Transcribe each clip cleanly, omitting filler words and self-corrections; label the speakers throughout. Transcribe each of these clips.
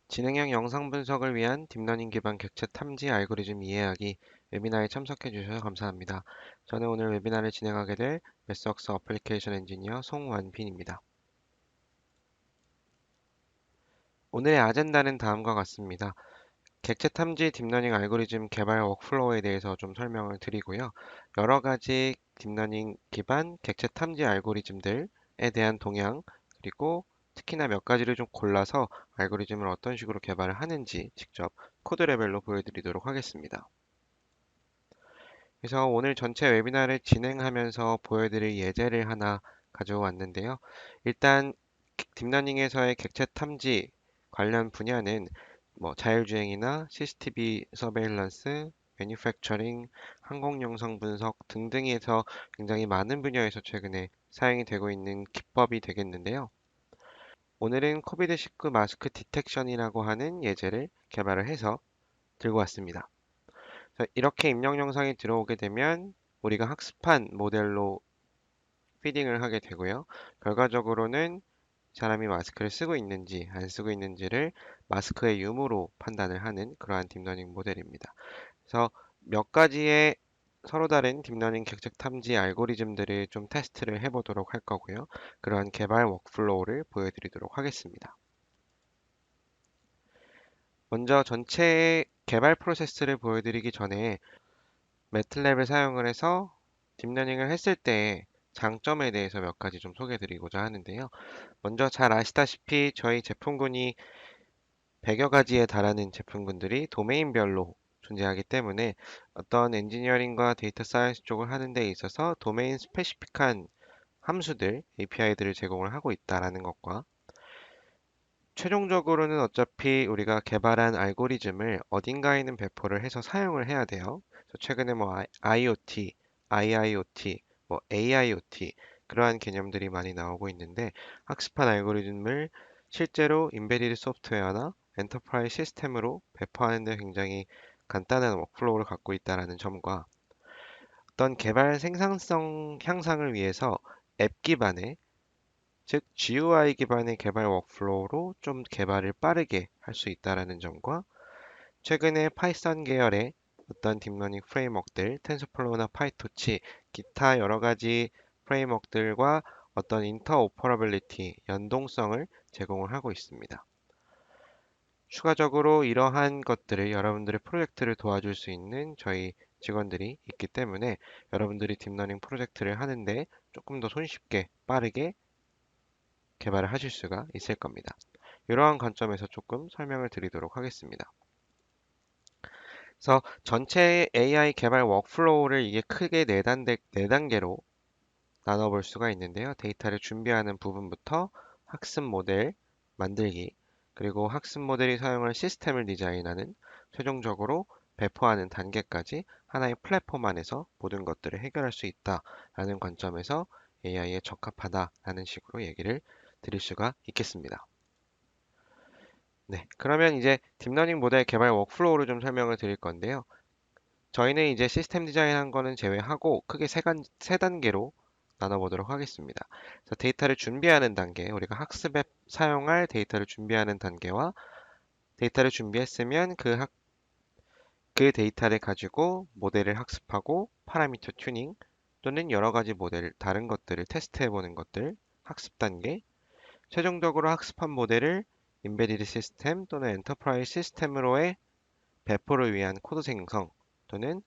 Speaker 1: 지능형 영상 분석을 위한 딥러닝 기반 객체 탐지 알고리즘 이해하기 웨비나에 참석해 주셔서 감사합니다. 저는 오늘 웨비나를 진행하게 될 메스웍스 어플리케이션 엔지니어 송완빈입니다. 오늘의 아젠다는 다음과 같습니다. 객체 탐지 딥러닝 알고리즘 개발 워크플로우에 대해서 좀 설명을 드리고요. 여러 가지 딥러닝 기반 객체 탐지 알고리즘들에 대한 동향, 그리고 특히나 몇 가지를 좀 골라서 알고리즘을 어떤 식으로 개발을 하는지 직접 코드 레벨로 보여드리도록 하겠습니다. 그래서 오늘 전체 웨비나를 진행하면서 보여드릴 예제를 하나 가져왔는데요. 일단 딥러닝에서의 객체 탐지 관련 분야는 뭐 자율주행이나 CCTV 서베일런스, 매니팩처링, 항공 영상 분석 등등에서 굉장히 많은 분야에서 최근에 사용이 되고 있는 기법이 되겠는데요. 오늘은 코비드-19 마스크 디텍션이라고 하는 예제를 개발을 해서 들고 왔습니다. 자, 이렇게 입력 영상이 들어오게 되면 우리가 학습한 모델로 피딩을 하게 되고요. 결과적으로는 사람이 마스크를 쓰고 있는지 안 쓰고 있는지를 마스크의 유무로 판단을 하는 그러한 딥러닝 모델입니다. 그래서 몇 가지의 서로 다른 딥러닝 객체 탐지 알고리즘들을 좀 테스트를 해보도록 할 거고요. 그러한 개발 워크플로우를 보여드리도록 하겠습니다. 먼저 전체 개발 프로세스를 보여드리기 전에 매틀랩을 사용을 해서 딥러닝을 했을 때 장점에 대해서 몇 가지 좀 소개해 드리고자 하는데요. 먼저 잘 아시다시피 저희 제품군이 100여 가지에 달하는 제품군들이 도메인별로 존재하기 때문에 어떤 엔지니어링과 데이터 사이언스 쪽을 하는 데 있어서 도메인 스페시픽한 함수들, API들을 제공을 하고 있다라는 것과 최종적으로는 어차피 우리가 개발한 알고리즘을 어딘가에는 배포를 해서 사용을 해야 돼요. 그래서 최근에 뭐 IoT, IIoT, 뭐 AIoT 그러한 개념들이 많이 나오고 있는데 학습한 알고리즘을 실제로 인베디드 소프트웨어나 엔터프라이즈 시스템으로 배포하는 데 굉장히 간단한 워크플로우를 갖고 있다는 점과 어떤 개발 생산성 향상을 위해서 앱 기반의 즉 GUI 기반의 개발 워크플로우로 좀 개발을 빠르게 할 수 있다는 점과 최근에 파이썬 계열의 어떤 딥러닝 프레임워크들, 텐서플로우나 파이토치, 기타 여러 가지 프레임워크들과 어떤 인터오퍼러빌리티, 연동성을 제공을 하고 있습니다. 추가적으로 이러한 것들을 여러분들의 프로젝트를 도와줄 수 있는 저희 직원들이 있기 때문에 여러분들이 딥러닝 프로젝트를 하는데 조금 더 손쉽게 빠르게 개발을 하실 수가 있을 겁니다. 이러한 관점에서 조금 설명을 드리도록 하겠습니다. 그래서 전체 AI 개발 워크플로우를 이게 크게 네 단계로 나눠볼 수가 있는데요. 데이터를 준비하는 부분부터 학습 모델 만들기, 그리고 학습 모델이 사용할 시스템을 디자인하는, 최종적으로 배포하는 단계까지 하나의 플랫폼 안에서 모든 것들을 해결할 수 있다라는 관점에서 AI에 적합하다라는 식으로 얘기를 드릴 수가 있겠습니다. 네, 그러면 이제 딥러닝 모델 개발 워크플로우를 좀 설명을 드릴 건데요. 저희는 이제 시스템 디자인한 거는 제외하고 크게 세 단계로 나눠보도록 하겠습니다. 그래서 데이터를 준비하는 단계, 우리가 학습에 사용할 데이터를 준비하는 단계와 데이터를 준비했으면 그 데이터를 가지고 모델을 학습하고 파라미터 튜닝 또는 여러 가지 모델, 다른 것들을 테스트해 보는 것들, 학습 단계, 최종적으로 학습한 모델을 인베디드 시스템 또는 엔터프라이즈 시스템으로의 배포를 위한 코드 생성 또는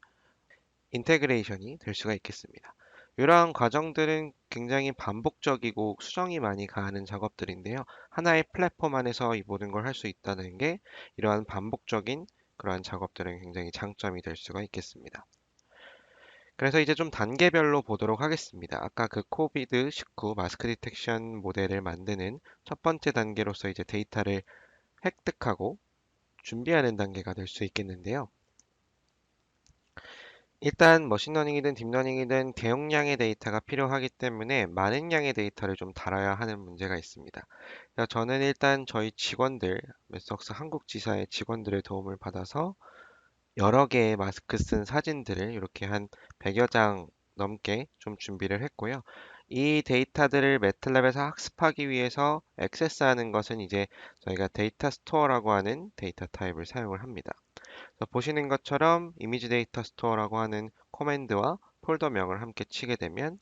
Speaker 1: 인테그레이션이 될 수가 있겠습니다. 이러한 과정들은 굉장히 반복적이고 수정이 많이 가는 작업들인데요. 하나의 플랫폼 안에서 이 모든 걸 할 수 있다는 게 이러한 반복적인 그러한 작업들은 굉장히 장점이 될 수가 있겠습니다. 그래서 이제 좀 단계별로 보도록 하겠습니다. 아까 그 코비드-19 마스크 디텍션 모델을 만드는 첫 번째 단계로서 이제 데이터를 획득하고 준비하는 단계가 될 수 있겠는데요. 일단 머신러닝이든 딥러닝이든 대용량의 데이터가 필요하기 때문에 많은 양의 데이터를 좀 다뤄야 하는 문제가 있습니다. 그래서 저는 일단 저희 직원들, 메스웍스 한국 지사의 직원들의 도움을 받아서 여러 개의 마스크 쓴 사진들을 이렇게 한 100여 장 넘게 좀 준비를 했고요. 이 데이터들을 매틀랩에서 학습하기 위해서 액세스하는 것은 이제 저희가 데이터 스토어라고 하는 데이터 타입을 사용을 합니다. 그래서 보시는 것처럼 이미지 데이터 스토어라고 하는 코맨드와 폴더명을 함께 치게 되면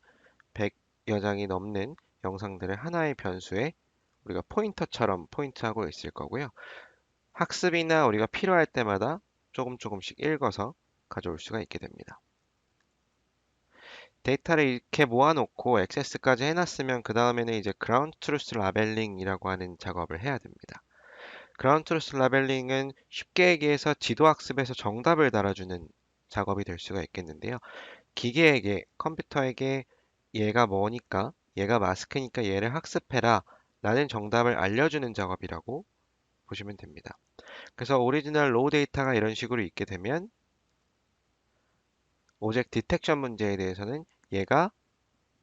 Speaker 1: 100여 장이 넘는 영상들을 하나의 변수에 우리가 포인터처럼 포인트하고 있을 거고요. 학습이나 우리가 필요할 때마다 조금씩 읽어서 가져올 수가 있게 됩니다. 데이터를 이렇게 모아놓고 액세스까지 해놨으면 그 다음에는 이제 그라운드 트루스 라벨링이라고 하는 작업을 해야 됩니다. 그라운드 트루스 라벨링은 쉽게 얘기해서 지도 학습에서 정답을 달아주는 작업이 될 수가 있겠는데요. 기계에게, 컴퓨터에게 얘가 뭐니까, 얘가 마스크니까 얘를 학습해라 라는 정답을 알려주는 작업이라고 보시면 됩니다. 그래서 오리지널 로우 데이터가 이런 식으로 있게 되면 오젝트 디텍션 문제에 대해서는 얘가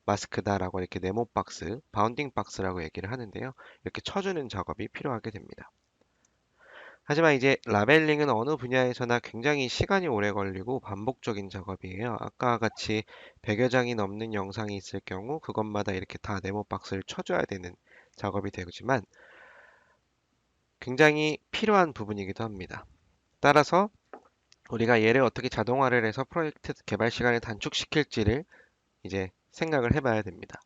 Speaker 1: 마스크다라고 이렇게 네모 박스, 바운딩 박스라고 얘기를 하는데요. 이렇게 쳐주는 작업이 필요하게 됩니다. 하지만 이제 라벨링은 어느 분야에서나 굉장히 시간이 오래 걸리고 반복적인 작업이에요. 아까와 같이 100여 장이 넘는 영상이 있을 경우 그것마다 이렇게 다 네모 박스를 쳐줘야 되는 작업이 되지만 굉장히 필요한 부분이기도 합니다. 따라서 우리가 얘를 어떻게 자동화를 해서 프로젝트 개발 시간을 단축시킬지를 이제 생각을 해봐야 됩니다.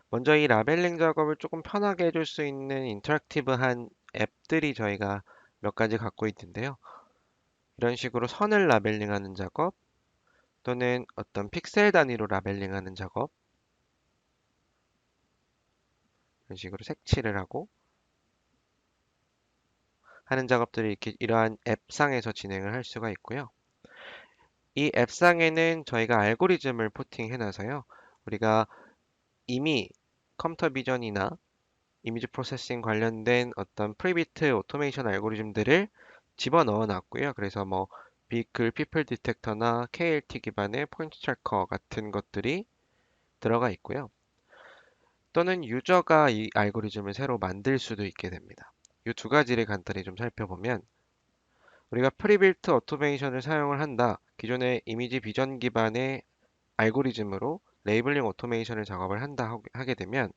Speaker 1: 먼저 이 라벨링 작업을 조금 편하게 해줄 수 있는 인터랙티브한 앱들이 저희가 몇 가지 갖고 있는데요. 이런 식으로 선을 라벨링하는 작업 또는 어떤 픽셀 단위로 라벨링하는 작업 이런 식으로 색칠을 하고 하는 작업들이 이렇게 이러한 앱상에서 진행을 할 수가 있고요. 이 앱상에는 저희가 알고리즘을 포팅해 놔서요. 우리가 이미 컴퓨터 비전이나 이미지 프로세싱 관련된 어떤 프리비트 오토메이션 알고리즘들을 집어넣어 놨고요. 그래서 뭐 비클 피플 디텍터나 KLT 기반의 포인트 트래커 같은 것들이 들어가 있고요. 또는 유저가 이 알고리즘을 새로 만들 수도 있게 됩니다. 이 두 가지를 간단히 좀 살펴보면 우리가 프리빌트 오토메이션을 사용을 한다. 기존의 이미지 비전 기반의 알고리즘으로 레이블링 오토메이션을 작업을 한다 하게 되면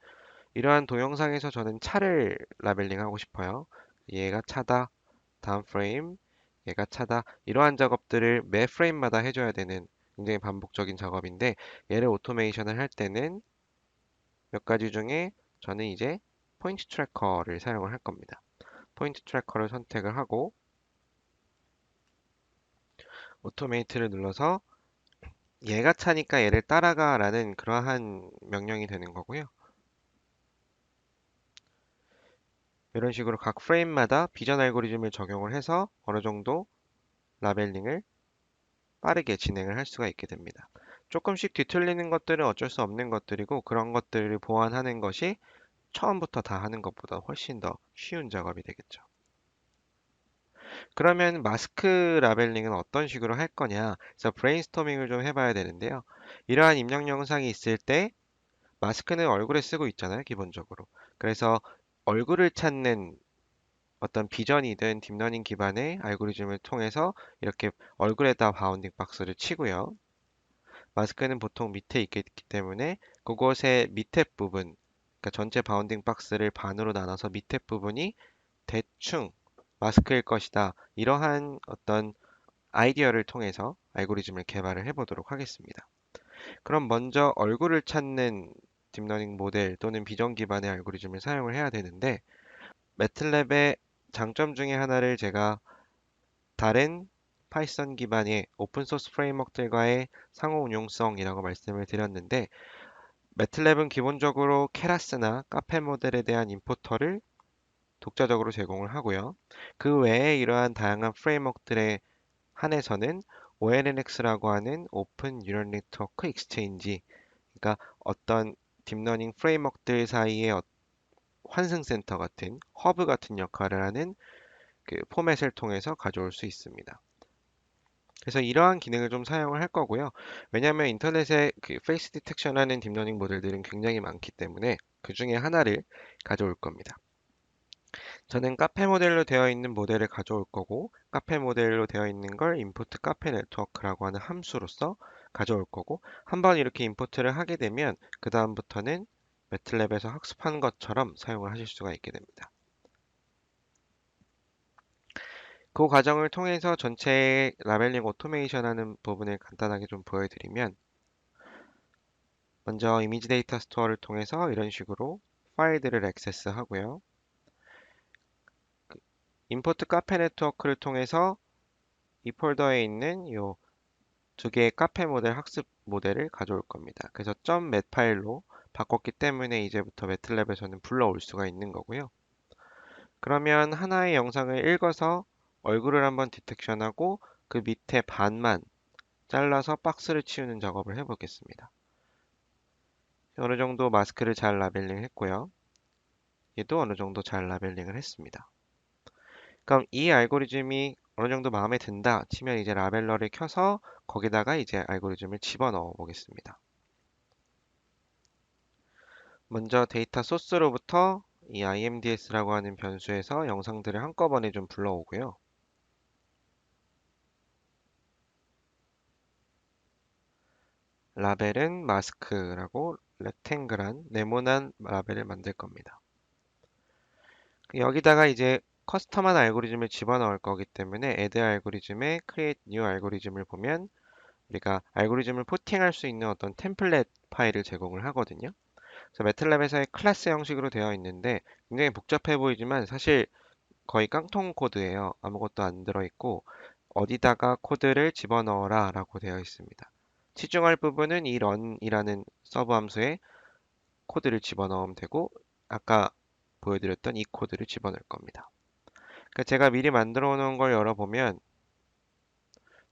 Speaker 1: 이러한 동영상에서 저는 차를 라벨링 하고 싶어요. 얘가 차다, 다음 프레임, 얘가 차다. 이러한 작업들을 매 프레임마다 해줘야 되는 굉장히 반복적인 작업인데 얘를 오토메이션을 할 때는 몇 가지 중에 저는 이제 포인트 트래커를 사용을 할 겁니다. 포인트 트래커를 선택을 하고 오토메이트를 눌러서 얘가 차니까 얘를 따라가 라는 그러한 명령이 되는 거고요. 이런 식으로 각 프레임마다 비전 알고리즘을 적용을 해서 어느 정도 라벨링을 빠르게 진행을 할 수가 있게 됩니다. 조금씩 뒤틀리는 것들은 어쩔 수 없는 것들이고 그런 것들을 보완하는 것이 처음부터 다 하는 것보다 훨씬 더 쉬운 작업이 되겠죠. 그러면 마스크 라벨링은 어떤 식으로 할 거냐? 그래서 브레인스토밍을 좀 해봐야 되는데요. 이러한 입력 영상이 있을 때 마스크는 얼굴에 쓰고 있잖아요, 기본적으로. 그래서 얼굴을 찾는 어떤 비전이든 딥러닝 기반의 알고리즘을 통해서 이렇게 얼굴에다 바운딩 박스를 치고요. 마스크는 보통 밑에 있기 때문에 그곳의 밑에 부분, 그러니까 전체 바운딩 박스를 반으로 나눠서 밑에 부분이 대충 마스크일 것이다. 이러한 어떤 아이디어를 통해서 알고리즘을 개발을 해보도록 하겠습니다. 그럼 먼저 얼굴을 찾는 딥러닝 모델 또는 비전 기반의 알고리즘을 사용을 해야 되는데 매틀랩의 장점 중에 하나를 제가 다른 파이썬 기반의 오픈소스 프레임워크들과의 상호 운용성이라고 말씀을 드렸는데 매틀랩은 기본적으로 케라스나 카페 모델에 대한 임포터를 독자적으로 제공을 하고요. 그 외에 이러한 다양한 프레임워크들에 한해서는 ONNX라고 하는 오픈 뉴럴 네트워크 익스체인지, 그러니까 어떤 딥러닝 프레임워크들 사이의 환승센터 같은 허브 같은 역할을 하는 그 포맷을 통해서 가져올 수 있습니다. 그래서 이러한 기능을 좀 사용을 할 거고요. 왜냐하면 인터넷에 그 페이스 디텍션 하는 딥러닝 모델들은 굉장히 많기 때문에 그 중에 하나를 가져올 겁니다. 저는 카페 모델로 되어 있는 모델을 가져올 거고 카페 모델로 되어 있는 걸 인풋 카페 네트워크라고 하는 함수로서 가져올 거고 한번 이렇게 임포트를 하게 되면 그 다음부터는 매틀랩에서 학습한 것처럼 사용을 하실 수가 있게 됩니다. 그 과정을 통해서 전체 라벨링 오토메이션 하는 부분을 간단하게 좀 보여드리면 먼저 이미지 데이터 스토어를 통해서 이런 식으로 파일들을 액세스 하고요. 임포트 카페 네트워크를 통해서 이 폴더에 있는 이 두 개의 카페 모델 학습 모델을 가져올 겁니다. 그래서 .mat 파일로 바꿨기 때문에 이제부터 매틀랩에서는 불러올 수가 있는 거고요. 그러면 하나의 영상을 읽어서 얼굴을 한번 디텍션하고 그 밑에 반만 잘라서 박스를 치우는 작업을 해보겠습니다. 어느 정도 마스크를 잘 라벨링 했고요. 얘도 어느 정도 잘 라벨링을 했습니다. 그럼 이 알고리즘이 어느 정도 마음에 든다 치면 이제 라벨러를 켜서 거기다가 이제 알고리즘을 집어넣어 보겠습니다. 먼저 데이터 소스로부터 이 imds라고 하는 변수에서 영상들을 한꺼번에 좀 불러오고요. 라벨은 마스크라고 렉탱글한 네모난 라벨을 만들 겁니다. 여기다가 이제 커스텀한 알고리즘을 집어넣을 거기 때문에 add 알고리즘에 create new 알고리즘을 보면 우리가 알고리즘을 포팅할 수 있는 어떤 템플릿 파일을 제공을 하거든요. 그래서 매틀랩에서의 클래스 형식으로 되어 있는데 굉장히 복잡해 보이지만 사실 거의 깡통 코드예요. 아무것도 안 들어있고 어디다가 코드를 집어넣어라 라고 되어 있습니다. 치중할 부분은 이 run이라는 서브 함수에 코드를 집어넣으면 되고 아까 보여드렸던 이 코드를 집어넣을 겁니다. 그러니까 제가 미리 만들어 놓은 걸 열어보면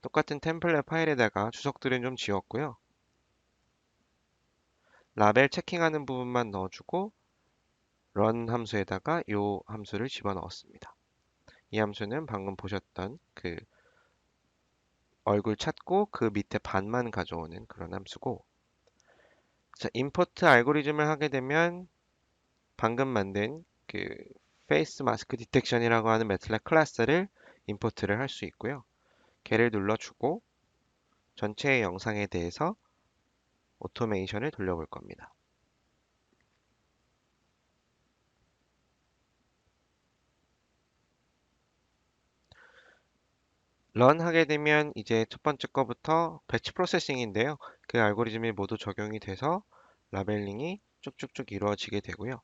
Speaker 1: 똑같은 템플릿 파일에다가 주석들은 좀 지웠고요. 라벨 체킹하는 부분만 넣어주고 run 함수에다가 이 함수를 집어넣었습니다. 이 함수는 방금 보셨던 그 얼굴 찾고 그 밑에 반만 가져오는 그런 함수고 자, 임포트 알고리즘을 하게 되면 방금 만든 그 페이스 마스크 디텍션이라고 하는 매틀랩 클래스를 임포트를 할 수 있고요. 걔를 눌러주고 전체의 영상에 대해서 오토메이션을 돌려볼 겁니다. 런 하게 되면 이제 첫 번째 거부터 배치 프로세싱인데요. 그 알고리즘이 모두 적용이 돼서 라벨링이 쭉쭉쭉 이루어지게 되고요.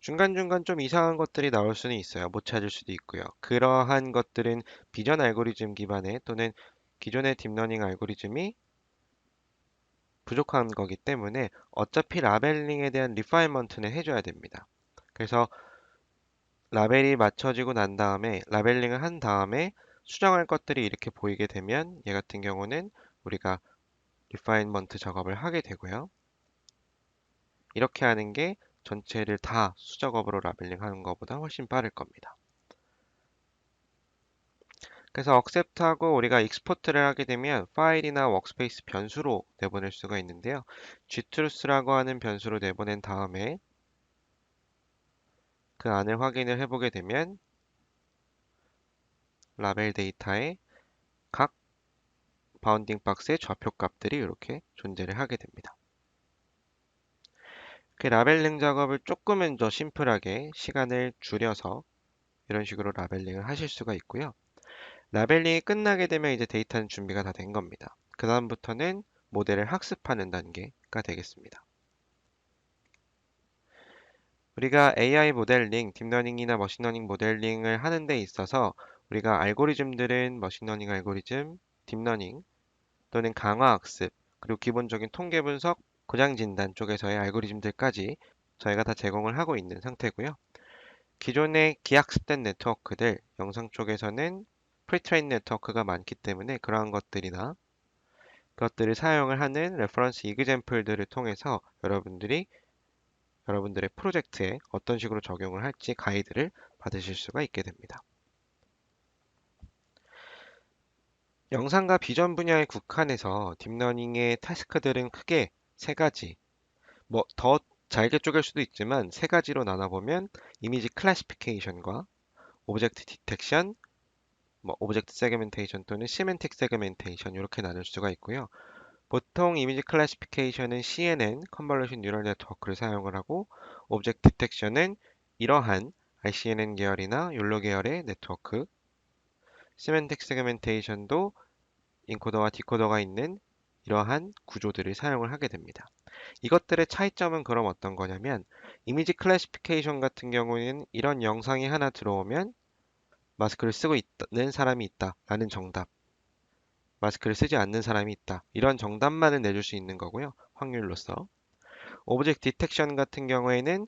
Speaker 1: 중간중간 좀 이상한 것들이 나올 수는 있어요. 못 찾을 수도 있고요. 그러한 것들은 비전 알고리즘 기반의 또는 기존의 딥러닝 알고리즘이 부족한 거기 때문에 어차피 라벨링에 대한 리파인먼트는 해줘야 됩니다. 그래서 라벨이 맞춰지고 난 다음에 라벨링을 한 다음에 수정할 것들이 이렇게 보이게 되면 얘 같은 경우는 우리가 리파인먼트 작업을 하게 되고요. 이렇게 하는 게 전체를 다 수작업으로 라벨링 하는 것보다 훨씬 빠를 겁니다. 그래서 accept하고 우리가 export를 하게 되면 파일이나 워크스페이스 변수로 내보낼 수가 있는데요. gtruth라고 하는 변수로 내보낸 다음에 그 안을 확인을 해보게 되면 라벨 데이터의 각 바운딩 박스의 좌표 값들이 이렇게 존재를 하게 됩니다. 그 라벨링 작업을 조금은 더 심플하게 시간을 줄여서 이런 식으로 라벨링을 하실 수가 있고요. 라벨링이 끝나게 되면 이제 데이터는 준비가 다 된 겁니다. 그 다음부터는 모델을 학습하는 단계가 되겠습니다. 우리가 AI 모델링, 딥러닝이나 머신러닝 모델링을 하는 데 있어서 우리가 알고리즘들은 머신러닝 알고리즘, 딥러닝 또는 강화학습, 그리고 기본적인 통계 분석, 고장 진단 쪽에서의 알고리즘들까지 저희가 다 제공을 하고 있는 상태고요. 기존의 기학습된 네트워크들, 영상 쪽에서는 프리트레인 네트워크가 많기 때문에 그러한 것들이나 그것들을 사용을 하는 레퍼런스 이그젬플들을 통해서 여러분들의 프로젝트에 어떤 식으로 적용을 할지 가이드를 받으실 수가 있게 됩니다. 영상과 비전 분야에 국한해서 딥러닝의 타스크들은 크게 세 가지, 뭐 더 잘게 쪼갤 수도 있지만 세 가지로 나눠보면 이미지 클래시피케이션과 오브젝트 디텍션, 뭐 오브젝트 세그멘테이션 또는 시멘틱 세그멘테이션 이렇게 나눌 수가 있고요. 보통 이미지 클래시피케이션은 CNN, 컨볼루션 뉴럴 네트워크를 사용을 하고 오브젝트 디텍션은 이러한 RCNN 계열이나 욜로 계열의 네트워크, 시멘틱 세그멘테이션도 인코더와 디코더가 있는 이러한 구조들을 사용을 하게 됩니다. 이것들의 차이점은 그럼 어떤 거냐면 이미지 클래시피케이션 같은 경우에는 이런 영상이 하나 들어오면 마스크를 쓰고 있는 사람이 있다라는 정답, 마스크를 쓰지 않는 사람이 있다. 이런 정답만을 내줄 수 있는 거고요. 확률로서. 오브젝트 디텍션 같은 경우에는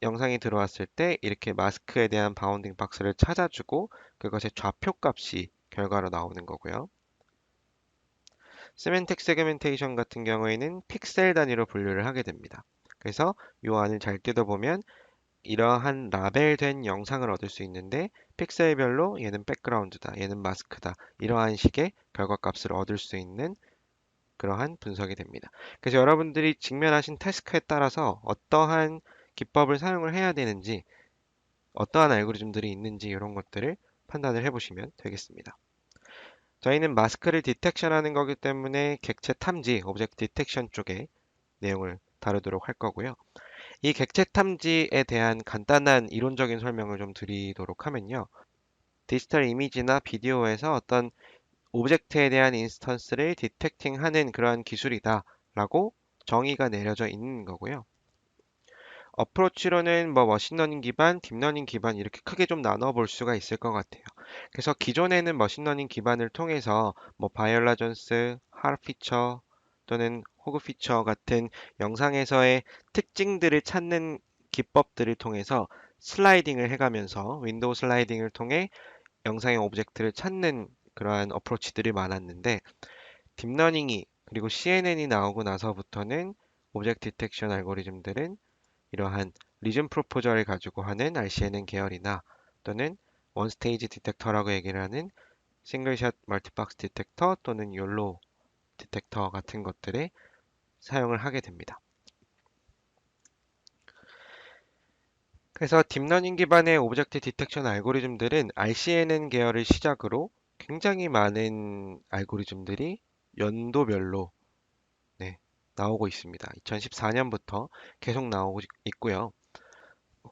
Speaker 1: 영상이 들어왔을 때 이렇게 마스크에 대한 바운딩 박스를 찾아주고 그것의 좌표 값이 결과로 나오는 거고요. 세멘틱 세그멘테이션 같은 경우에는 픽셀 단위로 분류를 하게 됩니다. 그래서 이 안을 잘 뜯어보면 이러한 라벨된 영상을 얻을 수 있는데 픽셀별로 얘는 백그라운드다, 얘는 마스크다 이러한 식의 결과값을 얻을 수 있는 그러한 분석이 됩니다. 그래서 여러분들이 직면하신 태스크에 따라서 어떠한 기법을 사용을 해야 되는지 어떠한 알고리즘들이 있는지 이런 것들을 판단을 해보시면 되겠습니다. 저희는 마스크를 디텍션하는 거기 때문에 객체 탐지, 오브젝트 디텍션 쪽에 내용을 다루도록 할 거고요. 이 객체 탐지에 대한 간단한 이론적인 설명을 좀 드리도록 하면요. 디지털 이미지나 비디오에서 어떤 오브젝트에 대한 인스턴스를 디텍팅하는 그러한 기술이다라고 정의가 내려져 있는 거고요. 어프로치로는 뭐 머신러닝 기반, 딥러닝 기반 이렇게 크게 좀 나눠 볼 수가 있을 것 같아요. 그래서 기존에는 머신러닝 기반을 통해서 뭐 바이올라전스, 하르 피처 또는 호그 피처 같은 영상에서의 특징들을 찾는 기법들을 통해서 슬라이딩을 해가면서 윈도우 슬라이딩을 통해 영상의 오브젝트를 찾는 그러한 어프로치들이 많았는데 딥러닝이 그리고 CNN이 나오고 나서부터는 오브젝트 디텍션 알고리즘들은 이러한 리전 프로포저를 가지고 하는 RCNN 계열이나 또는 원스테이지 디텍터라고 얘기를 하는 싱글샷 멀티박스 디텍터 또는 욜로 디텍터 같은 것들에 사용을 하게 됩니다. 그래서 딥러닝 기반의 오브젝트 디텍션 알고리즘들은 RCNN 계열을 시작으로 굉장히 많은 알고리즘들이 연도별로 나오고 있습니다. 2014년부터 계속 나오고 있고요.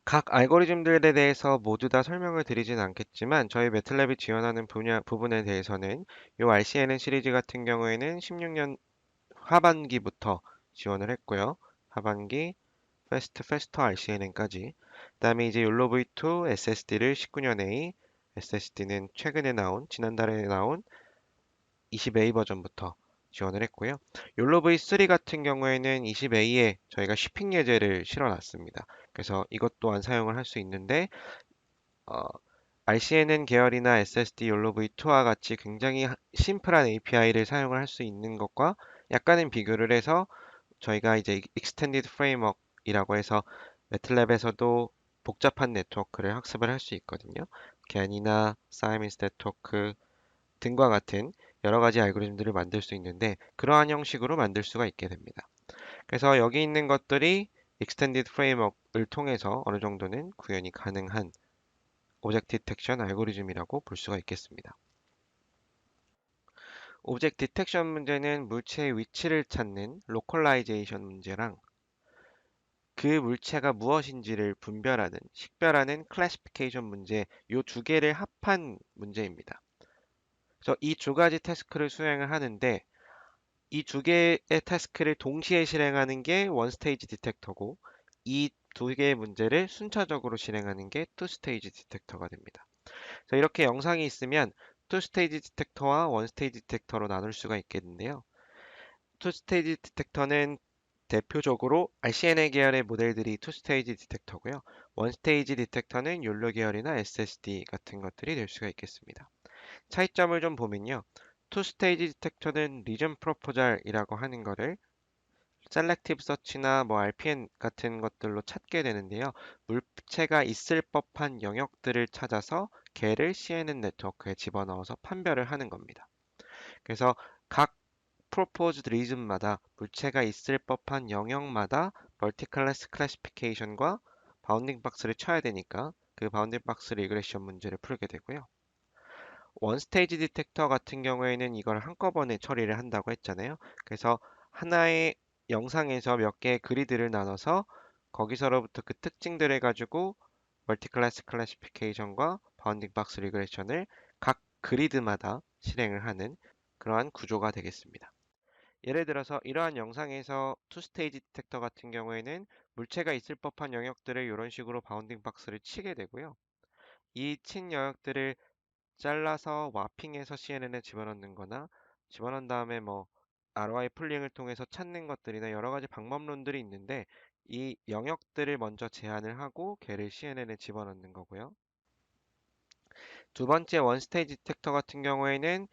Speaker 1: 각 알고리즘들에 대해서 모두 다 설명을 드리진 않겠지만 저희 매틀랩이 지원하는 분야 부분에 대해서는 이 RCNN 시리즈 같은 경우에는 16년 하반기부터 지원을 했고요. 하반기 페스터 RCNN까지. 그다음에 이제 욜로 V2 SSD를 19년에 SSD는 최근에 나온 지난달에 나온 20A 버전부터 지원을 했고요. 욜로 V3 같은 경우에는 20A에 저희가 쉬핑 예제를 실어놨습니다. 그래서 이것 또한 사용을 할 수 있는데 RCNN 계열이나 SSD 욜로 V2와 같이 굉장히 심플한 API를 사용을 할 수 있는 것과 약간은 비교를 해서 저희가 이제 Extended Framework이라고 해서 매틀랩에서도 복잡한 네트워크를 학습을 할 수 있거든요. GAN이나 사이먼스 네트워크 등과 같은 여러 가지 알고리즘들을 만들 수 있는데 그러한 형식으로 만들 수가 있게 됩니다. 그래서 여기 있는 것들이 Extended Framework을 통해서 어느 정도는 구현이 가능한 오브젝트 디텍션 알고리즘이라고 볼 수가 있겠습니다. 오브젝트 디텍션 문제는 물체의 위치를 찾는 로컬라이제이션 문제랑 그 물체가 무엇인지를 분별하는, 식별하는 클래시피케이션 문제 이 두 개를 합한 문제입니다. 그래서 이 두 가지 태스크를 수행을 하는데 이 두 개의 태스크를 동시에 실행하는 게 원스테이지 디텍터고 이 두 개의 문제를 순차적으로 실행하는 게 투스테이지 디텍터가 됩니다. 자, 이렇게 영상이 있으면 투스테이지 디텍터와 원스테이지 디텍터로 나눌 수가 있겠는데요. 투스테이지 디텍터는 대표적으로 RCNA 계열의 모델들이 투스테이지 디텍터고요. 원스테이지 디텍터는 욜로 계열이나 SSD 같은 것들이 될 수가 있겠습니다. 차이점을 좀 보면요. 투스테이지 디텍터는 리전 프로포잘이라고 하는 거를 셀렉티브 서치나 뭐 RPN 같은 것들로 찾게 되는데요. 물체가 있을 법한 영역들을 찾아서 걔를 CNN 네트워크에 집어넣어서 판별을 하는 겁니다. 그래서 각 프로포즈드 리즘마다 물체가 있을 법한 영역마다 멀티클래스 클래시피케이션과 바운딩 박스를 쳐야 되니까 그 바운딩 박스 리그레션 문제를 풀게 되고요. 원스테이지 디텍터 같은 경우에는 이걸 한꺼번에 처리를 한다고 했잖아요. 그래서 하나의 영상에서 몇 개의 그리드를 나눠서 거기서로부터 그 특징들을 가지고 멀티클래스 클래시피케이션과 바운딩 박스 리그레션을 각 그리드마다 실행을 하는 그러한 구조가 되겠습니다. 예를 들어서 이러한 영상에서 투 스테이지 디텍터 같은 경우에는 물체가 있을 법한 영역들을 이런 식으로 바운딩 박스를 치게 되고요. 이 친 영역들을 잘라서 와핑해서 CNN에 집어넣는 거나 집어넣은 다음에 뭐 ROI 풀링을 통해서 찾는 것들이나 여러 가지 방법론들이 있는데 이 영역들을 먼저 제한을 하고 걔를 CNN에 집어넣는 거고요. 두 번째 원스테이지 디텍터 같은 경우에는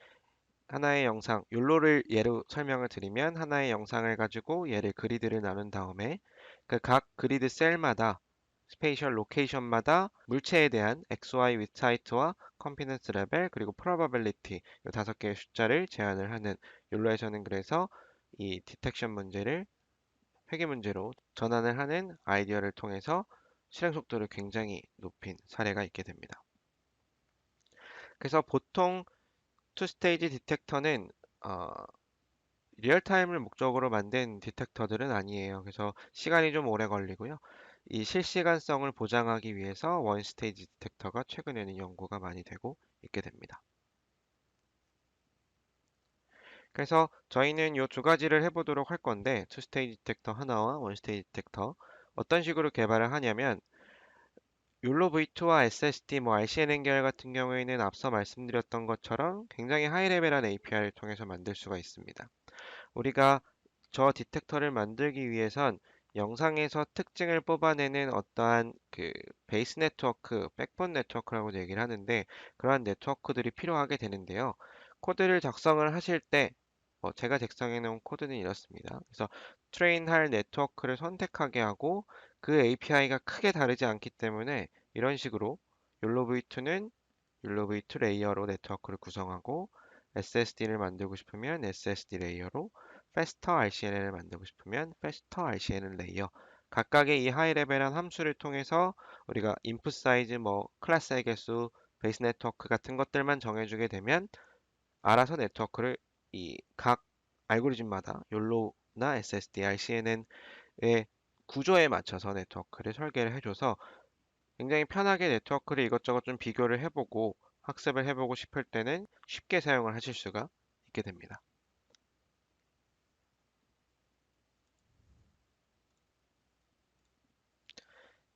Speaker 1: 하나의 영상, 욜로를 예로 설명을 드리면 하나의 영상을 가지고 얘를 그리드를 나눈 다음에 그 각 그리드 셀마다 스페이셜 로케이션마다 물체에 대한 XY 위치 하이트와 컨피던스 레벨 그리고 프로바빌리티 이 다섯 개의 숫자를 제한을 하는 욜로에서는 그래서 이 디텍션 문제를 회계 문제로 전환을 하는 아이디어를 통해서 실행 속도를 굉장히 높인 사례가 있게 됩니다. 그래서 보통 투 스테이지 디텍터는 리얼타임을 목적으로 만든 디텍터들은 아니에요. 그래서 시간이 좀 오래 걸리고요. 이 실시간성을 보장하기 위해서 원 스테이지 디텍터가 최근에는 연구가 많이 되고 있게 됩니다. 그래서 저희는 이 두 가지를 해보도록 할 건데, 투 스테이지 디텍터 하나와 원 스테이지 디텍터 어떤 식으로 개발을 하냐면 욜로 V2와 SSD, 뭐 RCN 계열 같은 경우에는 앞서 말씀드렸던 것처럼 굉장히 하이레벨한 API를 통해서 만들 수가 있습니다. 우리가 저 디텍터를 만들기 위해선 영상에서 특징을 뽑아내는 어떠한 그 베이스 네트워크, 백본 네트워크라고 얘기를 하는데 그러한 네트워크들이 필요하게 되는데요. 코드를 작성을 하실 때 제가 작성해 놓은 코드는 이렇습니다. 그래서 트레인할 네트워크를 선택하게 하고 그 API가 크게 다르지 않기 때문에 이런 식으로 욜로 V2는 욜로 V2 레이어로 네트워크를 구성하고 SSD를 만들고 싶으면 SSD 레이어로 Faster RCN을 만들고 싶으면 Faster RCN 레이어 각각의 이 하이 레벨한 함수를 통해서 우리가 인풋 사이즈, 뭐 클래스의 개수, 베이스 네트워크 같은 것들만 정해주게 되면 알아서 네트워크를 이 각 알고리즘마다 욜로나 SSD, RCN의 구조에 맞춰서 네트워크를 설계를 해줘서 굉장히 편하게 네트워크를 이것저것 좀 비교를 해보고 학습을 해보고 싶을 때는 쉽게 사용을 하실 수가 있게 됩니다.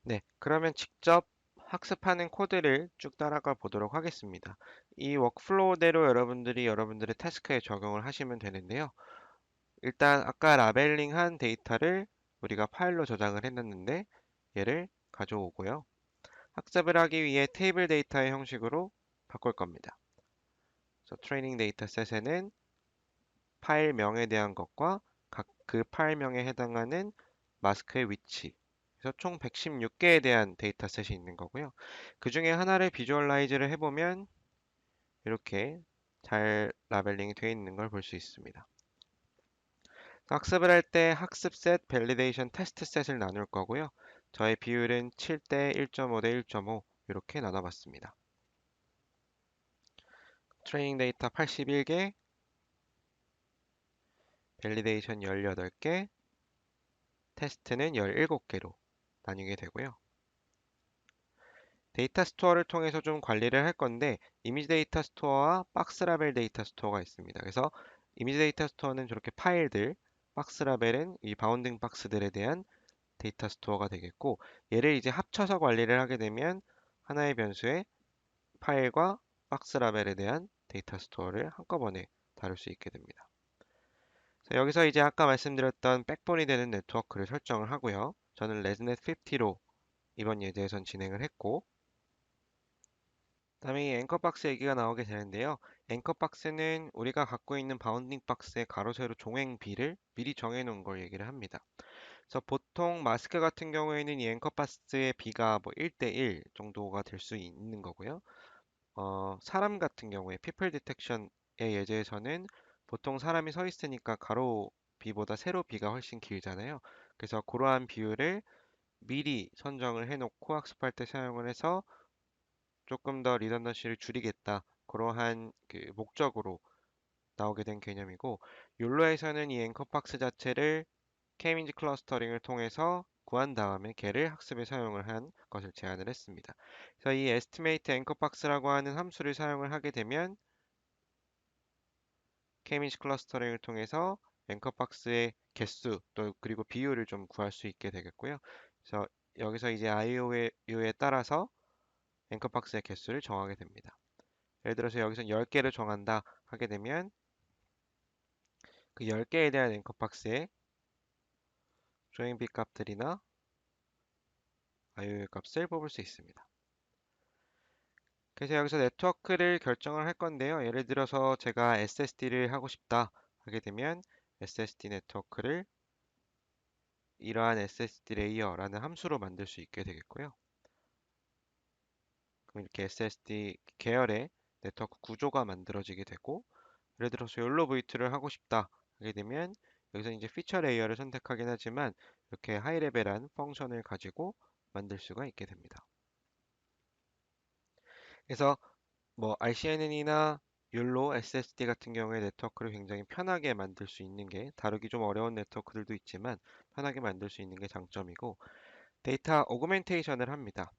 Speaker 1: 네, 그러면 직접 학습하는 코드를 쭉 따라가 보도록 하겠습니다. 이 워크플로우대로 여러분들의 태스크에 적용을 하시면 되는데요. 일단 아까 라벨링한 데이터를 우리가 파일로 저장을 해놨는데 얘를 가져오고요. 학습을 하기 위해 테이블 데이터의 형식으로 바꿀 겁니다. 그래서 트레이닝 데이터셋에는 파일명에 대한 것과 각 그 파일명에 해당하는 마스크의 위치, 그래서 총 116개에 대한 데이터셋이 있는 거고요. 그 중에 하나를 비주얼라이즈를 해보면 이렇게 잘 라벨링이 되어 있는 걸 볼 수 있습니다. 학습을 할 때 학습셋, 밸리데이션, 테스트셋을 나눌 거고요. 저의 비율은 7대 1.5 대 1.5 이렇게 나눠봤습니다. 트레이닝 데이터 81개, 밸리데이션 18개, 테스트는 17개로 나뉘게 되고요. 데이터 스토어를 통해서 좀 관리를 할 건데 이미지 데이터 스토어와 박스 라벨 데이터 스토어가 있습니다. 그래서 이미지 데이터 스토어는 저렇게 파일들, 박스 라벨은 이 바운딩 박스들에 대한 데이터 스토어가 되겠고 얘를 이제 합쳐서 관리를 하게 되면 하나의 변수에 파일과 박스 라벨에 대한 데이터 스토어를 한꺼번에 다룰 수 있게 됩니다. 여기서 이제 아까 말씀드렸던 백본이 되는 네트워크를 설정을 하고요. 저는 레즈넷 50로 이번 예제에선 진행을 했고 다음에 이 앵커박스 얘기가 나오게 되는데요. 앵커박스는 우리가 갖고 있는 바운딩 박스의 가로 세로 종횡 비를 미리 정해 놓은 걸 얘기를 합니다. 그래서 보통 마스크 같은 경우에는 이 앵커박스의 비가 뭐 1대1 정도가 될 수 있는 거고요. 사람 같은 경우에 people detection의 예제에서는 보통 사람이 서 있으니까 가로 비보다 세로 비가 훨씬 길잖아요. 그래서 그러한 비율을 미리 선정을 해놓고 학습할 때 사용을 해서 조금 더 리던던시를 줄이겠다. 그러한 그 목적으로 나오게 된 개념이고, 욜로에서는 이 앵커 박스 자체를 K-미니즈 클러스터링을 통해서 구한 다음에 걔를 학습에 사용을 한 것을 제안을 했습니다. 그래서 이 estimate anchor box라고 하는 함수를 사용을 하게 되면 K-미니즈 클러스터링을 통해서 앵커 박스의 개수 또 그리고 비율을 좀 구할 수 있게 되겠고요. 그래서 여기서 이제 IO에 따라서 앵커 박스의 개수를 정하게 됩니다. 예를 들어서 여기서 10개를 정한다 하게 되면 그 10개에 대한 앵커 박스의 조인 비 값들이나 IO의 값을 뽑을 수 있습니다. 그래서 여기서 네트워크를 결정을 할 건데요. 예를 들어서 제가 SSD를 하고 싶다 하게 되면 SSD 네트워크를 이러한 SSD 레이어라는 함수로 만들 수 있게 되겠고요. 그럼 이렇게 SSD 계열의 네트워크 구조가 만들어지게 되고, 예를 들어서 욜로 V2를 하고 싶다 하게 되면 여기서 이제 피처 레이어를 선택하긴 하지만 이렇게 하이 레벨한 펑션을 가지고 만들 수가 있게 됩니다. 그래서 뭐 RCNN이나 욜로 SSD 같은 경우에 네트워크를 굉장히 편하게 만들 수 있는 게, 다루기 좀 어려운 네트워크들도 있지만 편하게 만들 수 있는 게 장점이고, 데이터 오그멘테이션을 합니다.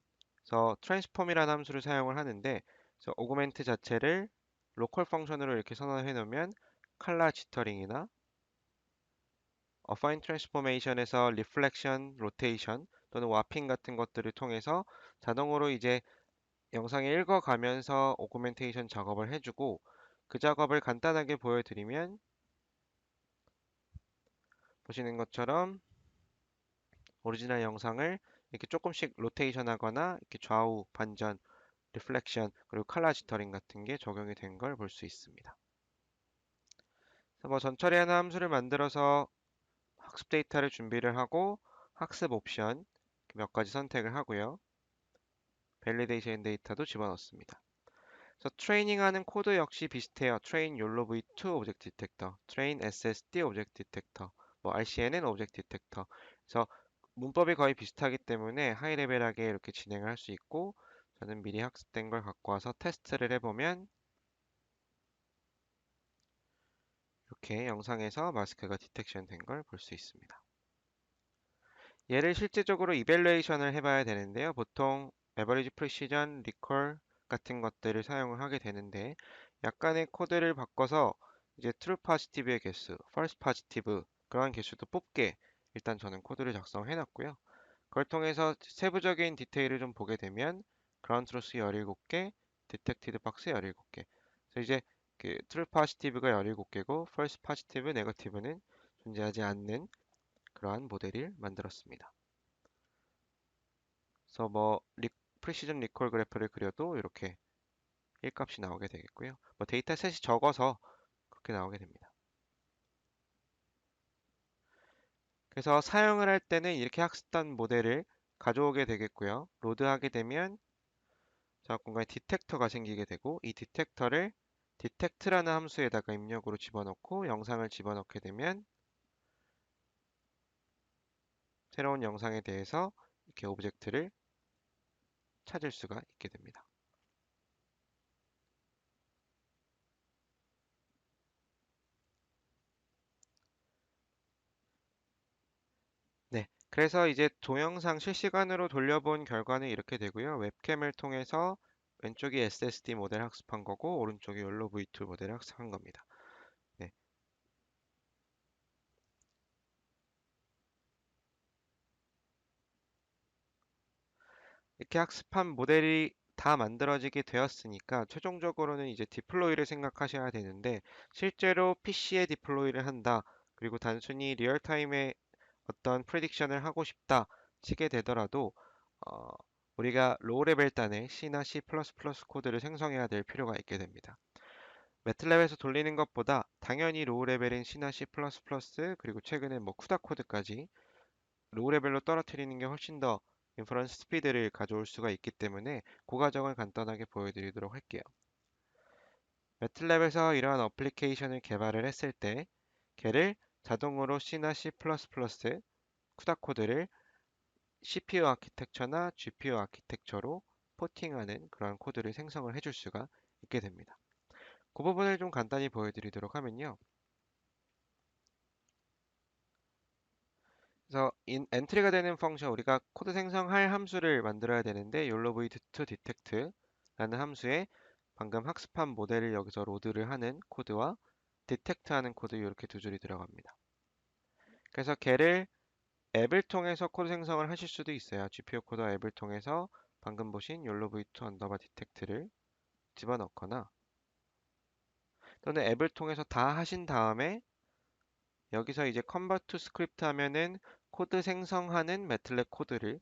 Speaker 1: 그래서 트랜스폼이라는 함수를 사용을 하는데, 그래서 오그멘트 자체를 로컬 펑션으로 이렇게 선언해 놓으면 칼라 지터링이나 어파인 트랜스포메이션에서 리플렉션, 로테이션 또는 와핑 같은 것들을 통해서 자동으로 이제 영상을 읽어가면서 오그멘테이션 작업을 해주고, 그 작업을 간단하게 보여드리면 보시는 것처럼 오리지널 영상을 이렇게 조금씩 로테이션 하거나 이렇게 좌우 반전, 리플렉션, 그리고 컬러 지터링 같은 게 적용이 된 걸 볼 수 있습니다. 그래서 뭐 전처리하는 함수를 만들어서 학습 데이터를 준비를 하고 학습 옵션 몇 가지 선택을 하고요. 밸리데이션 데이터도 집어넣습니다. 그래서 트레이닝하는 코드 역시 비슷해요. train YOLO v2 오브젝트 디텍터, train SSD 오브젝트 디텍터, 뭐 RCNN 오브젝트 디텍터. 그래서 문법이 거의 비슷하기 때문에 하이 레벨하게 이렇게 진행을 할 수 있고, 저는 미리 학습된 걸 갖고 와서 테스트를 해보면 이렇게 영상에서 마스크가 디텍션 된 걸 볼 수 있습니다. 얘를 실제적으로 이벨루에이션을 해봐야 되는데요. 보통 에버리지 프리시전, 리콜 같은 것들을 사용을 하게 되는데, 약간의 코드를 바꿔서 이제 트루 파지티브의 개수, false 파지티브 그러한 개수도 뽑게 일단 저는 코드를 작성해 놨고요. 그걸 통해서 세부적인 디테일을 좀 보게 되면 그라운드 트루스 17개, 디텍티드 박스 17개. 그래서 이제 그 트루 파지티브가 17개고 false 파지티브, 네거티브는 존재하지 않는 그러한 모델을 만들었습니다. 그래서 뭐 프리시전 리콜 그래프를 그려도 이렇게 1값이 나오게 되겠고요. 뭐 데이터셋이 적어서 그렇게 나오게 됩니다. 그래서 사용을 할 때는 이렇게 학습단 모델을 가져오게 되겠고요. 로드하게 되면 작업 공간에 디텍터가 생기게 되고, 이 디텍터를 디텍트라는 함수에다가 입력으로 집어넣고 영상을 집어넣게 되면 새로운 영상에 대해서 이렇게 오브젝트를 찾을 수가 있게 됩니다. 네, 그래서 이제 동영상 실시간으로 돌려본 결과는 이렇게 되고요. 웹캠을 통해서 왼쪽이 SSD 모델 학습한 거고 오른쪽이 욜로 V2 모델 학습한 겁니다. 네, 이렇게 학습한 모델이 다 만들어지게 되었으니까 최종적으로는 이제 디플로이를 생각하셔야 되는데, 실제로 PC에 디플로이를 한다, 그리고 단순히 리얼타임에 어떤 프레딕션을 하고 싶다 치게 되더라도 어, 우리가 로우 레벨 단의 C나 C++ 코드를 생성해야 될 필요가 있게 됩니다. 매틀랩에서 돌리는 것보다 당연히 로우 레벨인 C나 C++ 그리고 최근에 뭐 쿠다 코드까지 로우 레벨로 떨어뜨리는 게 훨씬 더 인퍼런스 스피드를 가져올 수가 있기 때문에 그 과정을 간단하게 보여드리도록 할게요. 매틀랩에서 이러한 어플리케이션을 개발을 했을 때 걔를 자동으로 C나 C++ 쿠다 코드를 CPU 아키텍처나 GPU 아키텍처로 포팅하는 그런 코드를 생성을 해줄 수가 있게 됩니다. 그 부분을 좀 간단히 보여드리도록 하면요. 그래서 엔트리가 되는 펑션, 우리가 코드 생성할 함수를 만들어야 되는데 YOLOv2detect라는 함수에 방금 학습한 모델을 여기서 로드를 하는 코드와 detect 하는 코드 이렇게 두 줄이 들어갑니다. 그래서 걔를 앱을 통해서 코드 생성을 하실 수도 있어요. GPU 코드와 앱을 통해서 방금 보신 YOLOv2 언더바 detect를 집어넣거나 또는 앱을 통해서 다 하신 다음에 여기서 이제 convert to script 하면은 코드 생성하는 매틀랩 코드를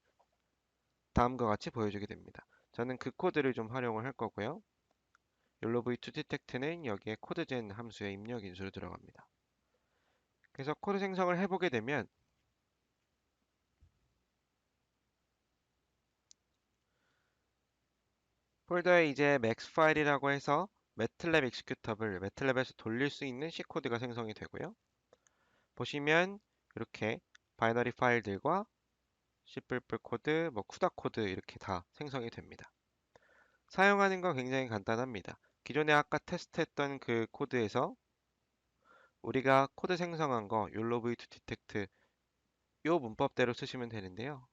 Speaker 1: 다음과 같이 보여주게 됩니다. 저는 그 코드를 좀 활용을 할 거고요. YOLOv2 detect는 여기에 코드젠 함수의 입력 인수로 들어갑니다. 그래서 코드 생성을 해보게 되면 폴더에 이제 max 파일이라고 해서 매틀랩 executable, 매틀랩에서 돌릴 수 있는 C 코드가 생성이 되고요. 보시면 이렇게 바이너리 파일들과 C++ 코드, 쿠다 코드 이렇게 다 생성이 됩니다. 사용하는 건 굉장히 간단합니다. 기존에 아까 테스트했던 그 코드에서 우리가 코드 생성한 거 YOLOv2 detect 요 문법대로 쓰시면 되는데요.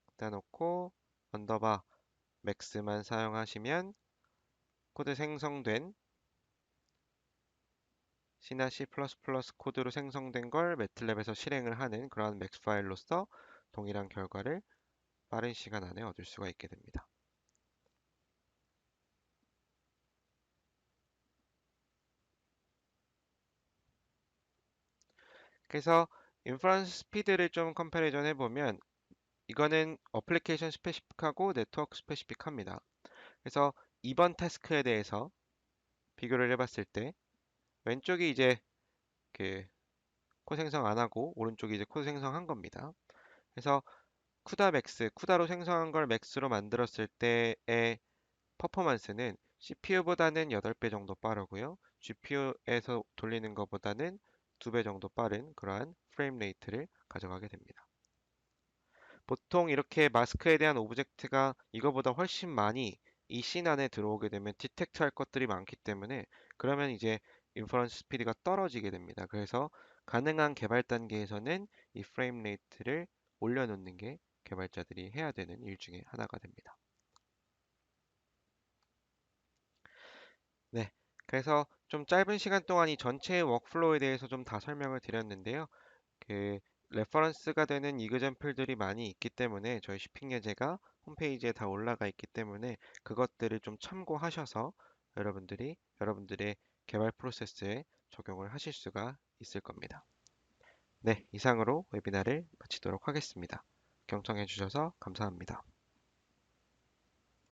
Speaker 1: 갖다 놓고 언더바 맥스만 사용하시면 코드 생성된 C나 C++ 코드로 생성된 걸 매틀랩에서 실행을 하는 그러한 맥스 파일로서 동일한 결과를 빠른 시간 안에 얻을 수가 있게 됩니다. 그래서 인퍼런스 스피드를 좀 컴패리전 해보면 이거는 어플리케이션 스페시픽하고 네트워크 스페시픽합니다. 그래서 이번 태스크에 대해서 비교를 해봤을 때 왼쪽이 이제 그 코드 생성 안 하고 오른쪽이 이제 코드 생성한 겁니다. 그래서 쿠다 맥스, 쿠다로 생성한 걸 맥스로 만들었을 때의 퍼포먼스는 CPU보다는 8배 정도 빠르고요. GPU에서 돌리는 것보다는 2배 정도 빠른 그러한 프레임 레이트를 가져가게 됩니다. 보통 이렇게 마스크에 대한 오브젝트가 이거보다 훨씬 많이 이 씬 안에 들어오게 되면 디텍트 할 것들이 많기 때문에 그러면 이제 인퍼런스 스피드가 떨어지게 됩니다. 그래서 가능한 개발 단계에서는 이 프레임 레이트를 올려놓는 게 개발자들이 해야 되는 일 중에 하나가 됩니다. 네. 그래서 좀 짧은 시간 동안 이 전체의 워크플로우에 대해서 좀 다 설명을 드렸는데요. 그 레퍼런스가 되는 이그젬플들이 많이 있기 때문에 저희 쇼핑 예제가 홈페이지에 다 올라가 있기 때문에 그것들을 좀 참고하셔서 여러분들이 여러분들의 개발 프로세스에 적용을 하실 수가 있을 겁니다. 네, 이상으로 웨비나를 마치도록 하겠습니다. 경청해 주셔서 감사합니다.